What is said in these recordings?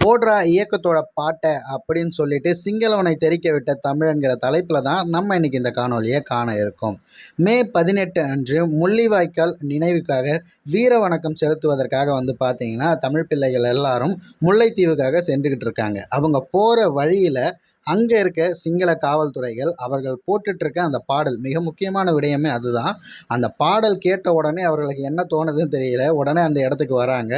போடுறா இயக்கத்தோட பாட்டை அப்படின்னு சொல்லிட்டு சிங்களவனை தெறிக்க விட்ட தமிழன்கிற தலைப்பில் தான் நம்ம இன்னைக்கு இந்த காணொலியை காண இருக்கோம். மே 18 அன்று முள்ளிவாய்க்கால் நினைவுக்காக வீர வணக்கம் செலுத்துவதற்காக பார்த்தீங்கன்னா தமிழ் பிள்ளைகள் எல்லாரும் முல்லைத்தீவுக்காக சென்றுக்கிட்டு இருக்காங்க. அவங்க போகிற வழியில் அங்கே இருக்க சிங்கள காவல்துறைகள் அவர்கள் போட்டுட்ருக்க அந்த பாடல், மிக முக்கியமான விடயமே அதுதான். அந்த பாடல் கேட்ட உடனே அவர்களுக்கு என்ன தோணுதுன்னு தெரியல. உடனே அந்த இடத்துக்கு வராங்க.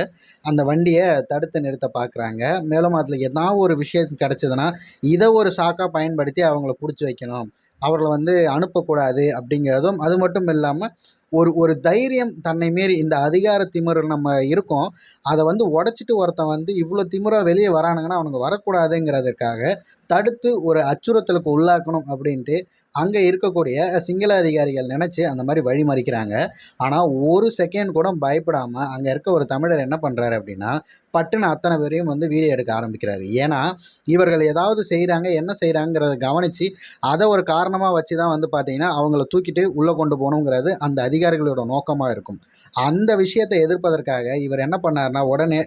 அந்த வண்டியை தடுத்து நிறுத்த பார்க்குறாங்க. மேலும் அதில் ஏதாவது ஒரு விஷயம் கிடச்சிதுன்னா இதை ஒரு சாக்காக பயன்படுத்தி அவங்கள பிடிச்சி வைக்கணும், அவர்களை அனுப்பக்கூடாது அப்படிங்கிறதும், அது மட்டும் இல்லாமல் ஒரு ஒரு தைரியம் தன்னை மீறி இந்த அதிகார திமிரில் நம்ம இருக்கோம், அதை உடச்சிட்டு ஒருத்தன் இவ்வளோ திமிராக வெளியே வரானுங்கன்னா அவனுங்க வரக்கூடாதுங்கிறதுக்காக தடுத்து ஒரு அச்சுறுத்தலுக்கு உள்ளாக்கணும் அப்படின்ட்டு அங்கே இருக்கக்கூடிய சிங்கள அதிகாரிகள் நினச்சி அந்த மாதிரி வழிமறிக்கிறாங்க. ஆனால் ஒரு செகண்ட் கூட பயப்படாமல் அங்கே இருக்க ஒரு தமிழர் என்ன பண்ணுறாரு அப்படின்னா, பட்டுன்னு அத்தனை பேரையும் வீடியோ எடுக்க ஆரம்பிக்கிறாரு. ஏன்னா இவர்கள் ஏதாவது செய்கிறாங்க, என்ன செய்கிறாங்கிறத கவனித்து அதை ஒரு காரணமாக வச்சு தான் பார்த்தீங்கன்னா அவங்கள தூக்கிட்டு உள்ளே கொண்டு போகணுங்கிறது அந்த அதிகாரிகளோட நோக்கமாக இருக்கும். அந்த விஷயத்தை எதிர்ப்பதற்காக இவர் என்ன பண்ணாருன்னா, உடனே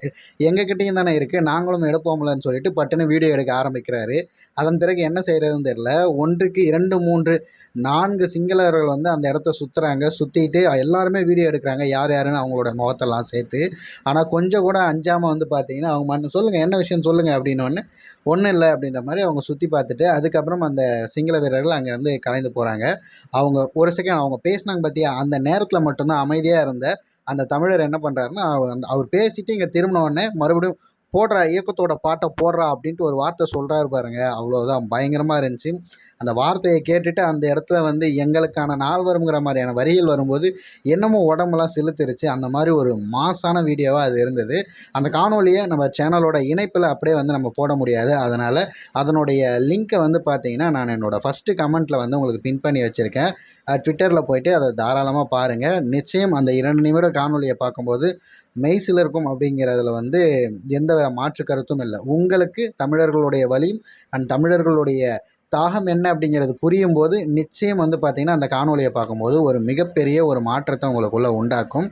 எங்ககிட்டயும் தானே இருக்குது, நாங்களும் எடுப்போம்லன்னு சொல்லிட்டு பட்டுன்னு வீடியோ எடுக்க ஆரம்பிக்கிறாரு. அதன் பிறகு என்ன செய்கிறதுன்னு தெரியல. 1க்கு 2, 3, 4 சிங்களர்கள் அந்த இடத்த சுற்றுறாங்க. சுற்றிட்டு எல்லாருமே வீடியோ எடுக்கிறாங்க, யார் யாருன்னு அவங்களோட முகத்தெல்லாம் சேர்த்து. ஆனால் கொஞ்சம் கூட அஞ்சாமல் பார்த்தீங்கன்னா அவங்க சொல்லுங்கள், என்ன விஷயம் சொல்லுங்கள் அப்படின்னோடனே, ஒன்றும் இல்லை அப்படின்ற மாதிரி அவங்க சுற்றி பார்த்துட்டு அதுக்கப்புறம் அந்த சிங்கள வீரர்கள் அங்கேருந்து கலைந்து போகிறாங்க. அவங்க ஒரு செகண்ட் அவங்க பேசினாங்க பார்த்தியா, அந்த நேரத்தில் மட்டும்தான் அமைதியாக இருந்த அந்த தமிழர் என்ன பண்ணுறாருன்னா, அவர் பேசிட்டு இங்கே திரும்பின உடனே மறுபடியும் போடுறா இயக்கத்தோட பாட்டை போடுறா அப்படின்ட்டு ஒரு வார்த்தை சொல்கிறாரு பாருங்க, அவ்வளோதான் பயங்கரமாக இருந்துச்சு. அந்த வார்த்தையை கேட்டுட்டு அந்த இடத்துல எங்களுக்கான நாள் வருங்கிற மாதிரியான வரிகள் வரும்போது என்னமோ உடம்பெல்லாம் சிலுத்துருச்சு. அந்த மாதிரி ஒரு மாசான வீடியோவாக அது இருந்தது. அந்த காணொலியை நம்ம சேனலோட இணைப்பில் அப்படியே நம்ம போட முடியாது. அதனால் அதனுடைய லிங்க்கை பார்த்தீங்கன்னா நான் என்னோடய ஃபஸ்ட்டு கமெண்ட்டில் உங்களுக்கு பின் பண்ணி வச்சுருக்கேன். ட்விட்டரில் போய்ட்டு அதை தாராளமாக பாருங்கள். நிச்சயம் அந்த 2 நிமிட காணொலியை பார்க்கும்போது மெய்சிலிர்க்கும் அப்படிங்கிறதுல எந்த மாற்று கருத்தும் இல்லை. உங்களுக்கு தமிழர்களுடைய வலியும் அண்ட் தமிழர்களுடைய தாகம் என்ன அப்படிங்கிறது புரியும் போது நிச்சயம் பார்த்தீங்கன்னா அந்த காணொலியை பார்க்கும்போது ஒரு மிகப்பெரிய ஒரு மாற்றத்தை உங்களுக்குள்ளே உண்டாக்கும்.